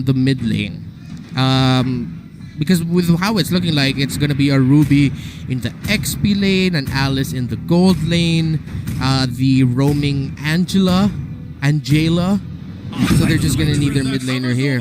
the mid lane. Because with how it's looking like, it's going to be a Ruby in the XP lane, an Alice in the gold lane, the roaming Angela. So they're just going to need their mid laner here.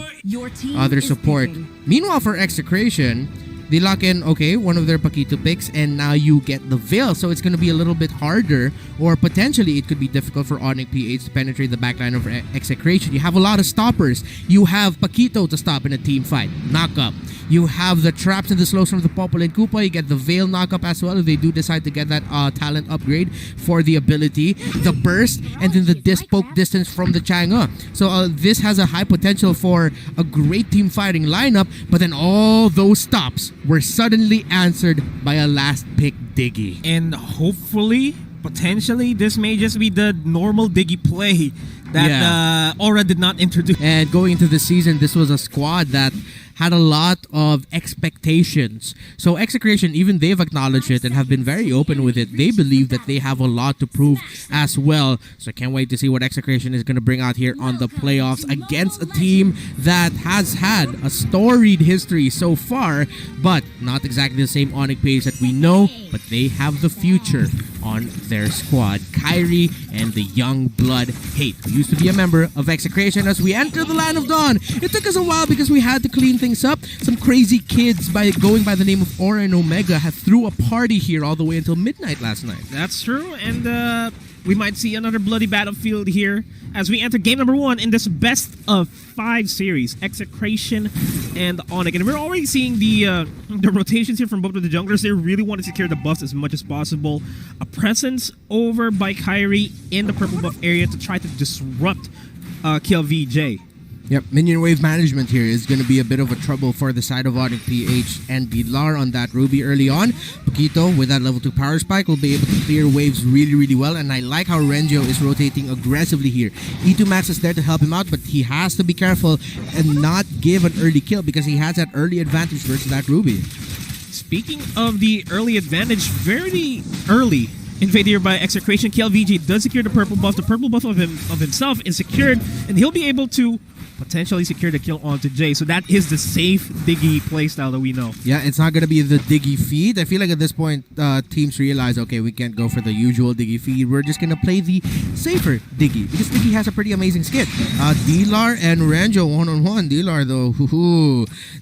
Other support. Meanwhile, for Execration, they lock in, okay, one of their Paquito picks, and now you get the Veil. So it's going to be a little bit harder, or potentially it could be difficult for ONIC PH to penetrate the backline of Execration. You have a lot of stoppers. You have Paquito to stop in a team fight. Knock up. You have the traps and the slows from the Popol and Koopa. You get the Veil knockup as well if they do decide to get that talent upgrade for the ability. The burst, and then the disc poke distance from the Chang'e. So this has a high potential for a great team fighting lineup, but then all those stops were suddenly answered by a last pick Diggy. And hopefully, potentially, this may just be the normal Diggy play that Aura did not introduce. And going into the season, this was a squad that had a lot of expectations. So Execration, even they've acknowledged it and have been very open with it. They believe that they have a lot to prove as well. So I can't wait to see what Execration is going to bring out here on the playoffs against a team that has had a storied history so far, but not exactly the same ONIC PH that we know, but they have the future on their squad. Kyrie and the young blood Hate, who used to be a member of Execration. As we enter the Land of Dawn, it took us a while because we had to clean things up. Some crazy kids going by the name of Aura and Omega have threw a party here all the way until midnight last night. That's true, and we might see another bloody battlefield here as we enter game number 1 in this best of 5 series, Execration and ONIC. And we're already seeing the rotations here from both of the junglers. They really want to secure the buffs as much as possible. A presence over by Kyrie in the purple buff area to try to disrupt KLVJ. Yep, minion wave management here is going to be a bit of a trouble for the side of ONIC PH and Dilar on that Ruby early on. Paquito, with that level 2 power spike, will be able to clear waves really, really well. And I like how Renjo is rotating aggressively here. E2 Max is there to help him out, but he has to be careful and not give an early kill because he has that early advantage versus that Ruby. Speaking of the early advantage, very early invade here by Execration, KLVJ does secure the purple buff. The purple buff of himself is secured, and he'll be able to potentially secure the kill onto Jay. So that is the safe Diggy playstyle that we know. Yeah, it's not going to be the Diggy feed. I feel like at this point, teams realize, okay, we can't go for the usual Diggy feed. We're just going to play the safer Diggy because Diggy has a pretty amazing skit. Dilar and Renjo one-on-one. Dilar, though,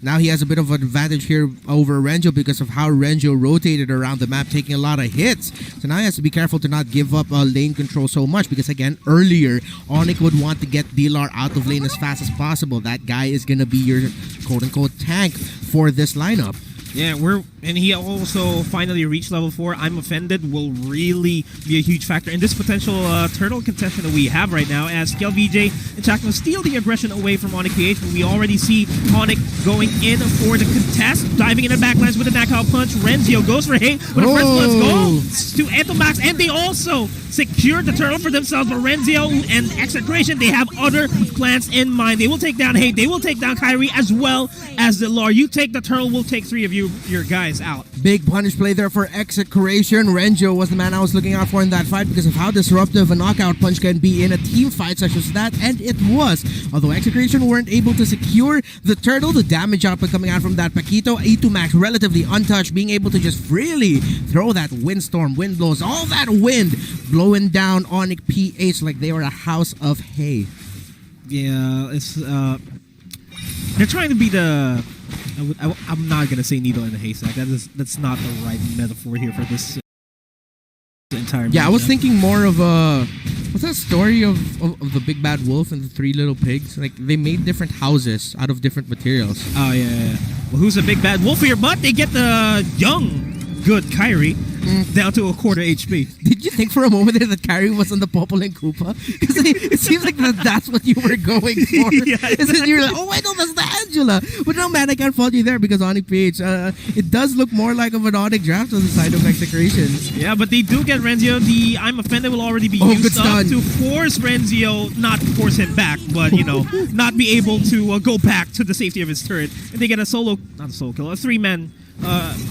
now he has a bit of an advantage here over Renjo because of how Renjo rotated around the map, taking a lot of hits. So now he has to be careful to not give up lane control so much because, again, earlier, ONIC would want to get Dilar out of lane as fast as possible. That guy is going to be your quote-unquote tank for this lineup. Yeah, and he also finally reached level 4. I'm Offended will really be a huge factor in this potential turtle contention that we have right now, as KLVJ and Chakma steal the aggression away from ONIC PH, but we already see ONIC going in for the contest, diving in the backlines with a knockout punch. Renzio goes for hate, but the first let's go to Entomax, and they also secured the turtle for themselves, but Renzio and Execration, they have other plans in mind. They will take down Hate, they will take down Kyrie, as well as the Lore. You take the turtle, we'll take 3 of your guys out. Big punish play there for Execration. Renjo was the man I was looking out for in that fight because of how disruptive a knockout punch can be in a team fight such as that, and it was. Although Execration weren't able to secure the turtle, the damage output coming out from that Paquito, E2 Max relatively untouched, being able to just freely throw that windstorm, wind blows, all that wind blowing down ONIC PH like they were a house of hay. Yeah, it's they're trying to be the I'm not gonna say needle in a haystack. That's not the right metaphor here for this entire. Yeah, I was thinking more of a what's that story of the big bad wolf and the 3 little pigs? Like they made different houses out of different materials. Oh yeah. Well, who's a big bad wolf here? But they get the young good Kyrie down to a quarter HP. Did you think for a moment there that Kyrie was on the Popol and Koopa? Because it seems like that's what you were going for. Yeah, exactly. You're like, oh, I know that's the Angela. But no, man, I can't fault you there because ONIC PH, it does look more like of an ONIC draft on the side of Execration. Yeah, but they do get Renzio. The I'm Offended will already be used up to force Renzio, not force him back, but, you know, not be able to go back to the safety of his turret. And they get a solo, not a solo kill, a 3-man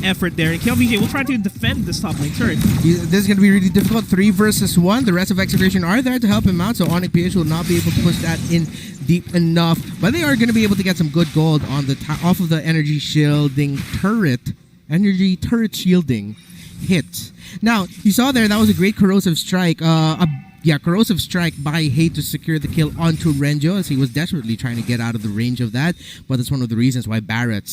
effort there. And KLVJ will try to defend this top lane turret. This is going to be really difficult. 3 versus 1. The rest of Execration are there to help him out, so ONIC PH will not be able to push that in deep enough. But they are going to be able to get some good gold on the off of the energy shielding turret. Energy turret shielding hits. Now, you saw there, that was a great corrosive strike. Corrosive strike by Hate to secure the kill onto Renjo, as he was desperately trying to get out of the range of that. But that's one of the reasons why Brody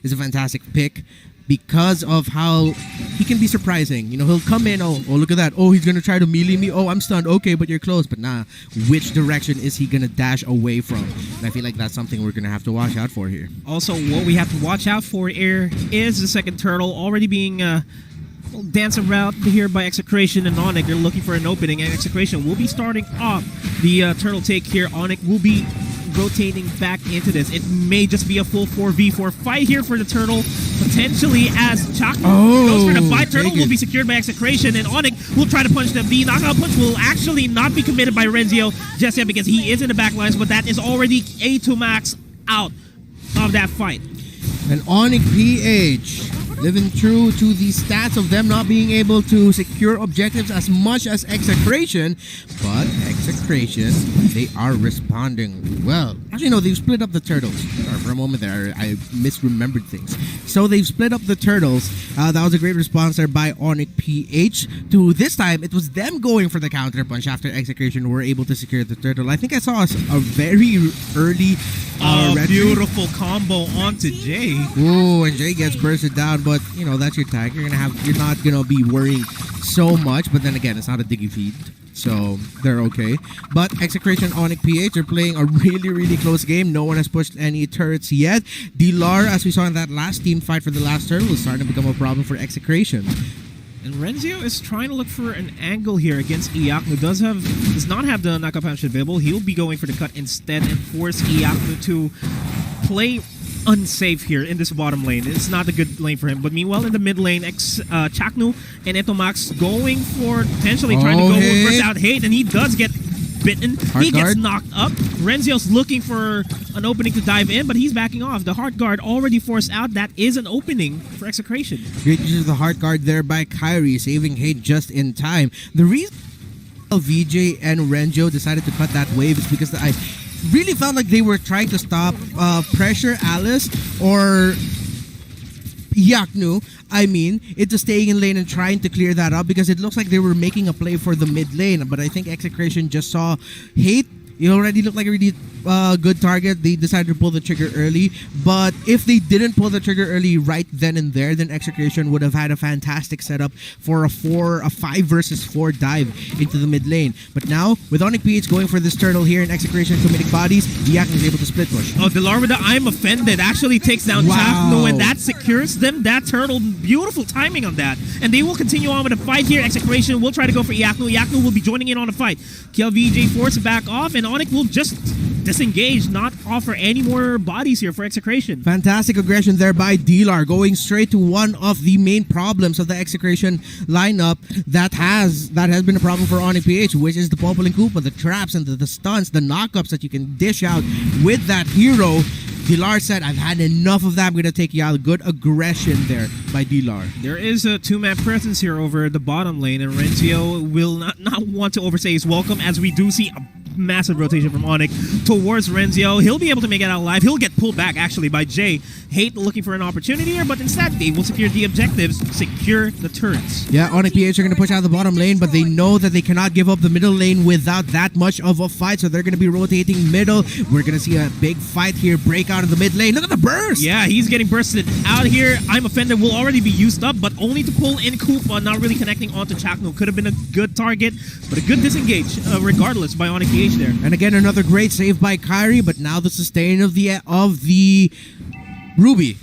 is a fantastic pick, because of how he can be surprising. You know, he'll come in, oh look at that. Oh, he's going to try to melee me. Oh, I'm stunned. Okay, but you're close. But nah, which direction is he going to dash away from? And I feel like that's something we're going to have to watch out for here. Also, what we have to watch out for here is the second turtle already being dance around here by Execration and ONIC. They're looking for an opening, and Execration will be starting off the turtle take here. ONIC will be rotating back into this. It may just be a full 4v4 fight here for the turtle, potentially, as Chakra goes for the fight. Turtle will be secured by Execration, and ONIC will try to punch them. The knockout punch will actually not be committed by Renzio just yet, because he is in the back lines, but that is already A2 Max out of that fight. And ONIC PH living true to the stats of them not being able to secure objectives as much as Execration, but Execration, they are responding well. Actually, no, they've split up the turtles. For a moment there, I misremembered things. So they've split up the turtles. That was a great response there by ONIC PH. To this time, it was them going for the counter punch after Execration were able to secure the turtle. I think I saw a very early beautiful combo onto Jay. Ooh, and Jay gets bursted down, but you know, that's your tag. You're not gonna be worrying so much, but then again, it's not a Diggy feed, so they're okay. But Execration, ONIC PH are playing a really close game. No one has pushed any turrets yet. Dilar, as we saw in that last team fight for the last turtle, is starting to become a problem for Execration. And Renzio is trying to look for an angle here against Iaknu. Does not have the knockout punch available. He'll be going for the cut instead and force Iaknu to play unsafe here in this bottom lane. It's not a good lane for him. But meanwhile, in the mid lane, Chaknu and Etomax going for potentially trying to go versus out Hate, and he does get bitten. He gets knocked up. Renzio's looking for an opening to dive in, but he's backing off. The Heart Guard already forced out. That is an opening for Execration. Great use of the Heart Guard there by Kyrie, saving Hate just in time. The reason VJ and Renjo decided to cut that wave is because I really felt like they were trying to stop pressure Alice or Iaknu, into staying in lane and trying to clear that up, because it looks like they were making a play for the mid lane. But I think Execration just saw Hate. It already looked like a really good target. They decided to pull the trigger early. But if they didn't pull the trigger early right then and there, then Execration would have had a fantastic setup for a 5 versus 4 dive into the mid lane. But now, with ONIC PH going for this turtle here and Execration committing bodies, Diaknu is able to split push. Oh, Dilar with the I'm Offended actually takes down Chaknu, and that secures them. That turtle, beautiful timing on that. And they will continue on with the fight here. Execration will try to go for Iaknu. Iaknu will be joining in on the fight. KLVJ force back off, and ONIC will just disengage, not offer any more bodies here for Execration. Fantastic aggression there by Dilar, going straight to one of the main problems of the Execration lineup that has been a problem for ONIC PH, which is the Popol and Koopa, the traps and the stunts, the knockups that you can dish out with that hero. Dilar said, I've had enough of that. I'm going to take you out. Good aggression there by Dilar. There is a two-man presence here over the bottom lane, and Renzio will not want to overstay his welcome, as we do see a massive rotation from ONIC towards Renzio. He'll be able to make it out alive. He'll get pulled back, actually, by Jay. Hate looking for an opportunity here, but instead they will secure the objectives, secure the turrets. Yeah, ONIC PH are going to push out the bottom lane, but they know that they cannot give up the middle lane without that much of a fight, so they're going to be rotating middle. We're going to see a big fight here break out of the mid lane. Look at the burst! Yeah, he's getting bursted out here. I'm Offended will already be used up, but only to pull in Koopa, not really connecting onto Chaknu. Could have been a good target, but a good disengage regardless by ONIC PH there. And again, another great save by Kyrie, but now the sustain of the Ruby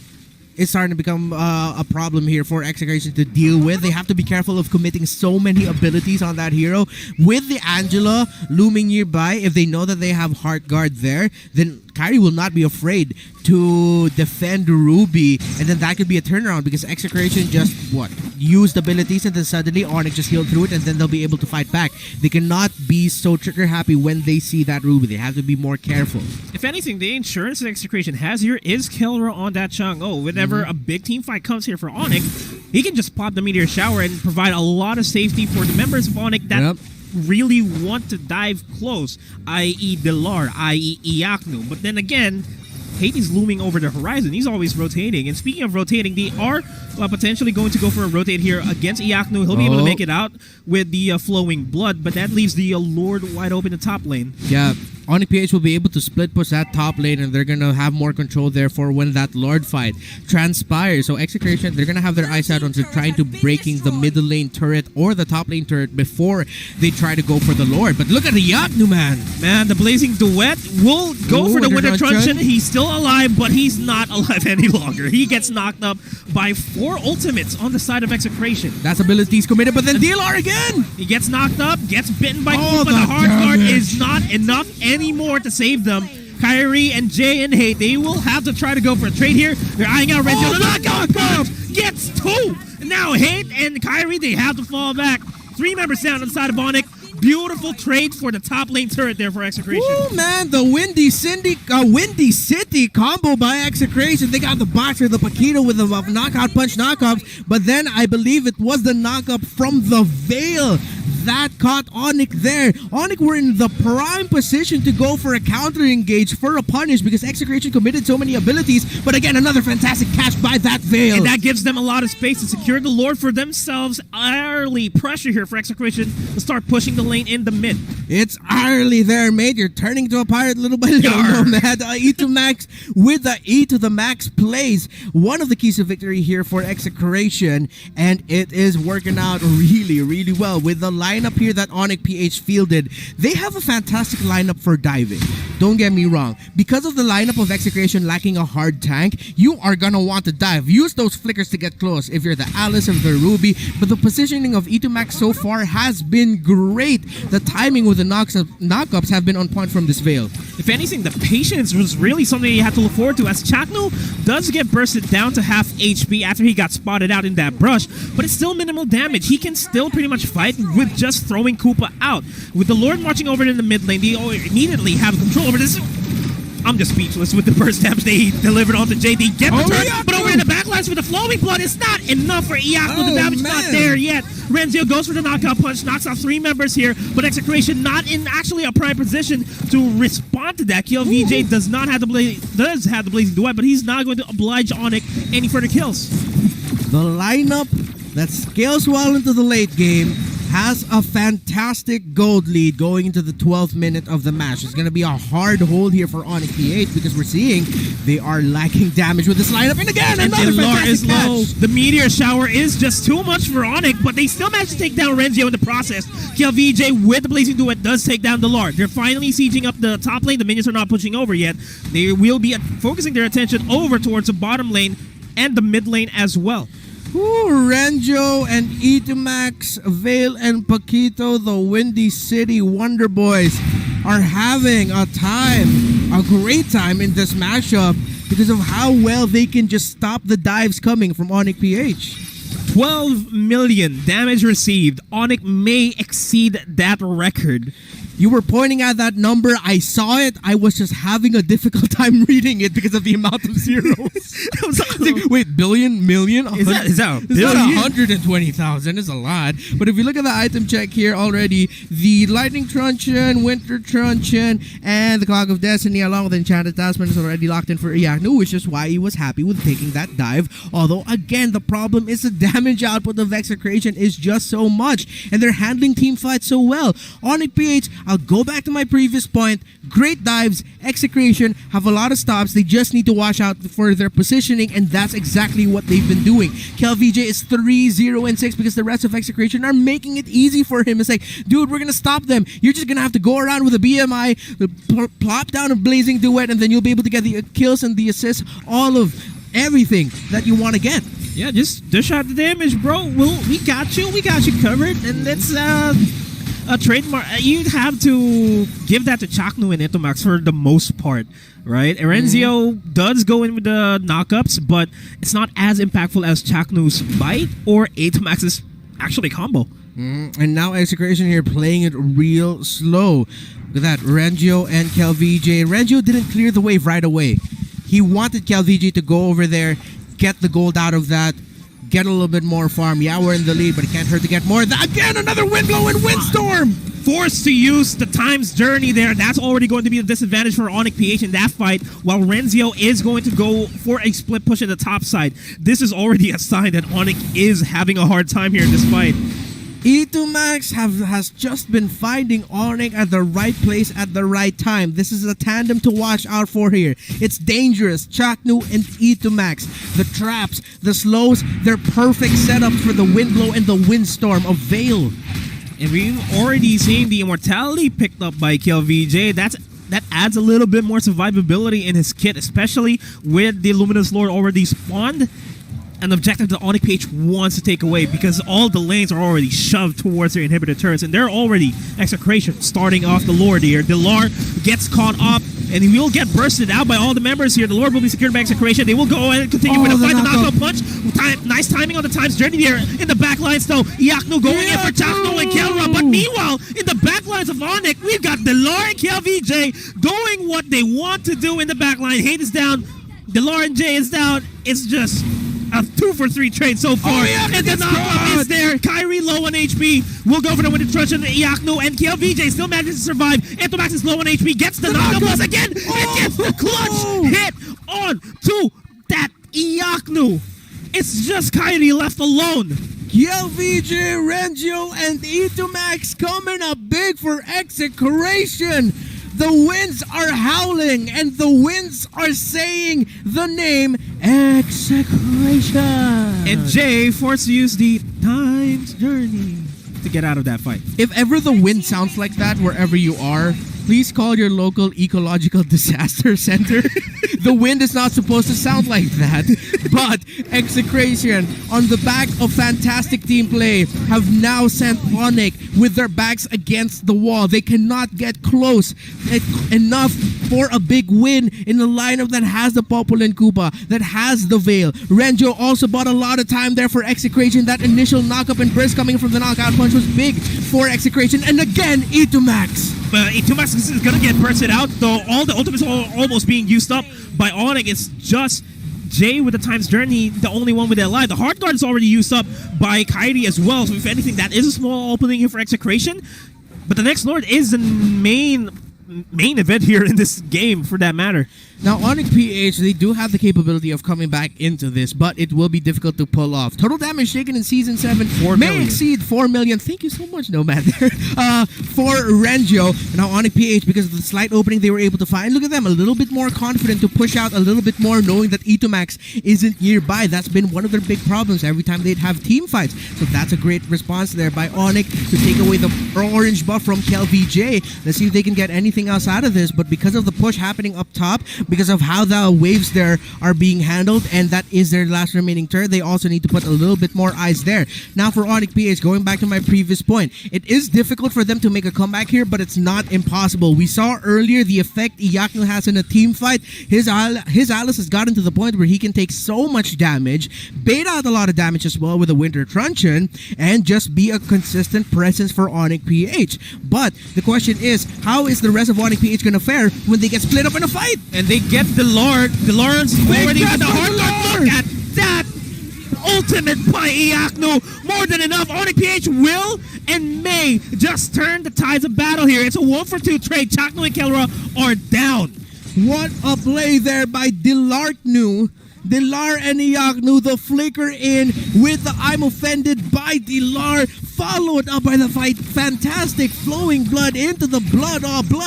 is starting to become a problem here for Execration to deal with. They have to be careful of committing so many abilities on that hero. With the Angela looming nearby, if they know that they have Heart Guard there, then Kyrie will not be afraid to defend Ruby, and then that could be a turnaround, because Execration just used abilities, and then suddenly ONIC just healed through it, and then they'll be able to fight back. They cannot be so trigger happy when they see that Ruby. They have to be more careful. If anything, the insurance that Execration has here is killer on that Chang'e. Whenever a big team fight comes here for ONIC, he can just pop the Meteor Shower and provide a lot of safety for the members of ONIC that really want to dive close, i.e. Delar, i.e. Iaknu. But then again, Hades looming over the horizon. He's always rotating. And speaking of rotating, they are potentially going to go for a rotate here against Iaknu. He'll be able to make it out with the flowing blood, but that leaves the Lord wide open in the top lane. Yeah, ONIC PH will be able to split push that top lane, and they're going to have more control there for when that Lord fight transpires. So Execration, they're going to have their eyes out onto trying to breaking the middle lane turret or the top lane turret before they try to go for the Lord. But look at the Iaknu, man. Man, the Blazing Duet will go for the Winter Truncheon. He's still alive, but he's not alive any longer. He gets knocked up by 4 ultimates on the side of Execration. That's abilities committed, but then DLR again! He gets knocked up, gets bitten by Koopa, but the hard guard is not enough anymore to save them. Kyrie and Jay and Hate, they will have to try to go for a trade here. They're eyeing out Renzo. The knockout punch gets 2! Now Hate and Kyrie, they have to fall back. 3 members down on the side of ONIC. Beautiful trade for the top lane turret there for Execration. Oh man, the Windy City combo by Execration. They got the boxer, the Paquito with the knockout punch knockups, but then I believe it was the knockup from the Veil that caught ONIC there. ONIC were in the prime position to go for a counter engage, for a punish, because Execration committed so many abilities, but again, another fantastic catch by that Veil. And that gives them a lot of space to secure the Lord for themselves. Early pressure here for Execration to start pushing the lane in the mid. It's early there, mate. You're turning to a pirate little by little, man. E to max with the E to the max plays. One of the keys to victory here for Execration, and it is working out really, really well with the lineup here that ONIC PH fielded. They have a fantastic lineup for diving. Don't get me wrong. Because of the lineup of Execration lacking a hard tank, you are gonna want to dive. Use those flickers to get close if you're the Alice or the Ruby, but the positioning of E2 Max so far has been great. The timing with the knockups have been on point from this Veil. If anything, the patience was really something you have to look forward to, as Chakno does get bursted down to half HP after he got spotted out in that brush, but it's still minimal damage. He can still pretty much fight with just throwing Koopa out. With the Lord marching over in the mid lane, they immediately have control over this. I'm just speechless with the burst damage they delivered onto Jay. They get the turn, but over in the backlines with the flowing blood, it's not enough for Iaknu. The damage not there yet. Renzio goes for the knockout punch, knocks out 3 members here, but Execration not in actually a prime position to respond to that kill. VJ does have the Blazing Duet, but he's not going to oblige ONIC any further kills. The lineup that scales well into the late game has a fantastic gold lead going into the 12th minute of the match. It's going to be a hard hold here for ONIC PH because we're seeing they are lacking damage with this lineup. And again, another fantastic catch. The Meteor Shower is just too much for ONIC, but they still manage to take down Renzio in the process. Kill VJ with the Blazing Duet does take down the Lord. They're finally sieging up the top lane. The minions are not pushing over yet. They will be focusing their attention over towards the bottom lane and the mid lane as well. Renjo and E2Max, Veil and Paquito, the Windy City Wonder Boys, are having a great time in this matchup because of how well they can just stop the dives coming from ONIC PH. 12 million damage received. ONIC may exceed that record. You were pointing at that number. I saw it. I was just having a difficult time reading it because of the amount of zeros. I was like, wait, billion, million? Is that 120,000 is a lot. But if you look at the item check here already, the Lightning Truncheon, Winter Truncheon, and the Clock of Destiny along with Enchanted Talisman is already locked in for Iaknu, which is why he was happy with taking that dive. Although, again, the problem is the damage output of Execration is just so much, and they're handling team fights so well. ONIC PH, I'll go back to my previous point. Great dives. Execration have a lot of stops. They just need to watch out for their positioning, and that's exactly what they've been doing. KelVJ is 3-0-6 because the rest of Execration are making it easy for him. It's like, dude, we're going to stop them. You're just going to have to go around with a BMI, plop down a Blazing Duet, and then you'll be able to get the kills and the assists, all of everything that you want to get. Yeah, just dish out the damage, bro. We got you. We got you covered, and let's trademark. You'd have to give that to Chaknu and Itomax for the most part, right? Erenzio does go in with the knockups, but it's not as impactful as Chaknu's bite or Itomax's actually combo. And now Execration here playing it real slow. Look at that, Rengio and KelVJ. Rengio didn't clear the wave right away. He wanted KelVJ to go over there, get the gold out of that, get a little bit more farm. Yeah, we're in the lead, but it can't hurt to get more. Again, another wind blow and windstorm! Forced to use the time's journey there. That's already going to be a disadvantage for ONIC PH in that fight, while Renzio is going to go for a split push at the top side. This is already a sign that ONIC is having a hard time here in this fight. E2Max has just been finding ONIC at the right place at the right time. This is a tandem to watch out for here. It's dangerous. Chaknu and E2Max. The traps, the slows, they're perfect setups for the wind blow and the windstorm of Veil. And we've already seen the immortality picked up by KelVJ. That adds a little bit more survivability in his kit, especially with the Luminous Lord already spawned. An objective that ONIC PH wants to take away because all the lanes are already shoved towards their inhibitor turrets, and they're already Execration starting off the Lord here. Delar gets caught up, and he will get bursted out by all the members here. The Lord will be secured by Execration. They will go and continue with the fight. The knockout punch. Nice timing on the time's journey there in the back lines, though. Iaknu going in for Chakno and Kelra, but meanwhile, in the back lines of ONIC, we've got Delar and KelVJ doing what they want to do in the back line. Hate is down. Delar and Jay is down. It's just a 2-for-3 trade so far. And the knockup is there. Kyrie low on HP. Will go for the win destruction. Iaknu and KelVJ still manages to survive. Itomax is low on HP. Gets the knockup once again. And gets the clutch hit on to that Iaknu. It's just Kyrie left alone. KelVJ, Rengio, and E2Max coming up big for Execration. The winds are howling, and the winds are saying the name Execration. And Jay forced to use the time's journey to get out of that fight. If ever the wind sounds like that wherever you are, please call your local ecological disaster center. The wind is not supposed to sound like that. But Execration, on the back of fantastic team play, have now sent ONIC with their backs against the wall. They cannot get close enough for a big win in the lineup that has the Populin Koopa, that has the Veil. Renjo also bought a lot of time there for Execration. That initial knockup and burst coming from the knockout punch was big for Execration. And again, E2Max. E2Max is going to get bursted out, though all the ultimates are almost being used up by ONIC. It's just Jay with the time's journey, the only one with their life. The hard guard is already used up by Kyrie as well, so if anything, that is a small opening here for Execration. But the next Lord is the main event here in this game, for that matter. Now, ONIC PH, they do have the capability of coming back into this, but it will be difficult to pull off. Total damage taken in Season 7 may exceed 4 million. Thank you so much, Nomad, there. For Rengio. Now, ONIC PH, because of the slight opening they were able to find, look at them, a little bit more confident to push out a little bit more, knowing that E2Max isn't nearby. That's been one of their big problems every time they'd have team fights. So that's a great response there by ONIC to take away the orange buff from KelVJ. Let's see if they can get anything else out of this, but because of the push happening up top, because of how the waves there are being handled, and that is their last remaining turn, they also need to put a little bit more eyes there. Now for ONIC PH, going back to my previous point, it is difficult for them to make a comeback here, but it's not impossible. We saw earlier the effect Iaknu has in a team fight. His Alice has gotten to the point where he can take so much damage, bait out a lot of damage as well with a Winter Truncheon, and just be a consistent presence for ONIC PH. But the question is, how is the rest of ONIC PH going to fare when they get split up in a fight? And they get the Lord's already with the hard guard. Look at that ultimate by Iaknu. More than enough. ONIC PH will and may just turn the tides of battle here. It's a 1-for-2 trade. Chakno and Kelra are down. What a play there by Delarknu. Delar and Iaknu, the flicker in with the I'm offended by Delar, followed up by the fight. Fantastic flowing blood into the blood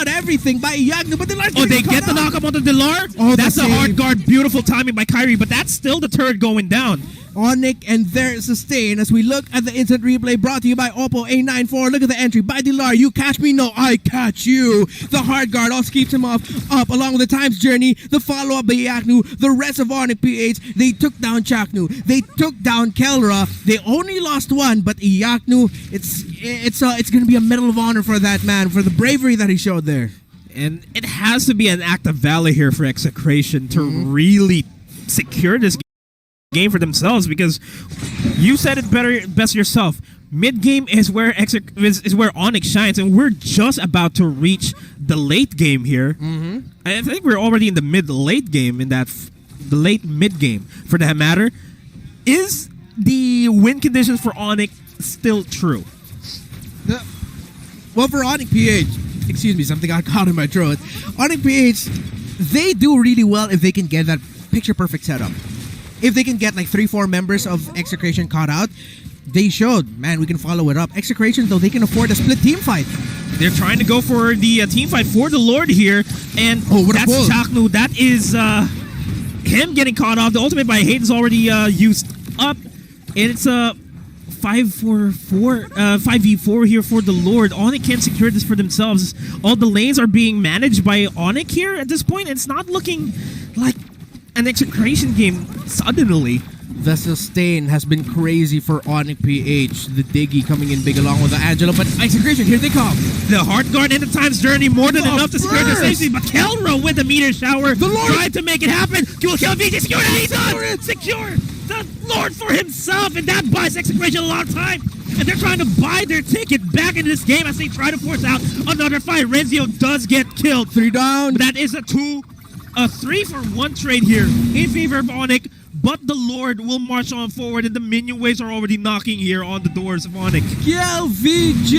everything by Iaknu. But Delar's they get the knockup onto Delar? Oh, that's a hard guard. Beautiful timing by Kyrie, but that's still the turret going down. ONIC and their sustain as we look at the instant replay brought to you by Oppo A94. Look at the entry by Dilar. You catch me? No, I catch you. The hard guard also keeps him up along with the time's journey. The follow-up by Iaknu. The rest of ONIC PH, they took down Chaknu. They took down Kelra. They only lost one, but Iaknu, it's going to be a Medal of Honor for that man, for the bravery that he showed there. And it has to be an act of valor here for Execration to really secure this game for themselves, because you said it best yourself. Mid game is where ONIC shines, and we're just about to reach the late game here. I think we're already in the mid-late game, the late mid game for that matter. Is the win conditions for ONIC still true? Well, for ONIC PH, excuse me, something got caught in my throat. ONIC PH, they do really well if they can get that picture-perfect setup. If they can get like 3-4 members of Execration caught out, they showed, man, we can follow it up. Execration, though, they can afford a split team fight. They're trying to go for the team fight for the Lord here, and that's Chaknu. That is him getting caught off. The ultimate by Hayden's already used up, and it's a 5v4 here for the Lord. ONIC can't secure this for themselves. All the lanes are being managed by ONIC here at this point. It's not looking like an Execration game suddenly. The sustain has been crazy for ONIC PH. The Diggy coming in big along with the Angelo, but Execration, here they come. The hard guard and the time's journey more than enough to secure the safety, but Kelra with the meteor shower tried to make it happen. Kill VJ, secure it, he's on! Secure the Lord for himself, and that buys Execration a lot of time. And they're trying to buy their ticket back in this game as they try to force out another fight. Renzio does get killed. 3 down. But that is a 3-for-1 trade here in favor of ONIC. But the Lord will march on forward, and the minion waves are already knocking here on the doors of ONIC. VJ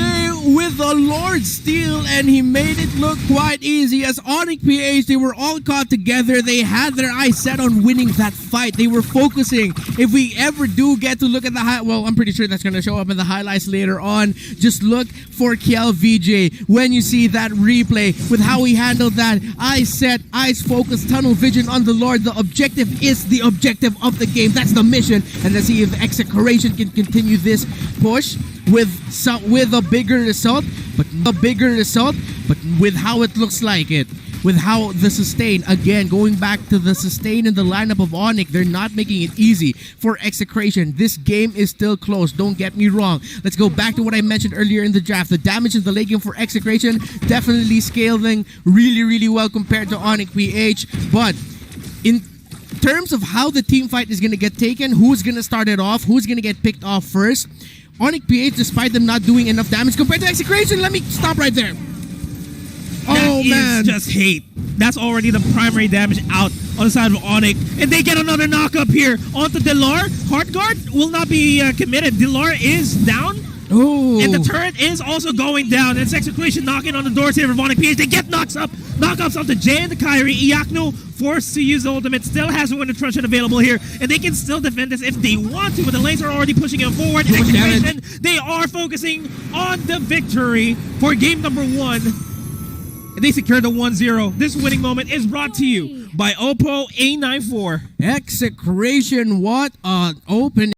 with the Lord steal, and he made it look quite easy as ONIC PH, they were all caught together. They had their eyes set on winning that fight. They were focusing. If we ever do get to look at the well, I'm pretty sure that's going to show up in the highlights later on. Just look for VJ when you see that replay with how he handled that. Eyes set, eyes focused, tunnel vision on the Lord. The objective is the objective of the game. That's the mission, and let's see if Execration can continue this push with a bigger result, but with how it looks like it, with how the sustain, again, going back to the sustain in the lineup of ONIC, they're not making it easy for Execration. This game is still close, don't get me wrong. Let's go back to what I mentioned earlier in the draft. The damage in the late game for Execration definitely scaling really well compared to ONIC PH, but in terms of how the team fight is going to get taken, who's going to start it off, who's going to get picked off first, ONIC PH, despite them not doing enough damage compared to Execration, let me stop right there. That is just hate. That's already the primary damage out on the side of ONIC. And they get another knock-up here onto Dilar. Hard guard will not be committed. Dilar is down. Oh. And the turret is also going down. It's Execration knocking on the doors here of ONIC PH. They get knockups onto Jay and the Kyrie. Iaknu forced to use the ultimate. Still has a winter truncheon available here. And they can still defend this if they want to, but the lanes are already pushing him forward. And Execration, they are focusing on the victory for game number 1. And they secure the 1-0. This winning moment is brought to you by Oppo A94. Execration, what an open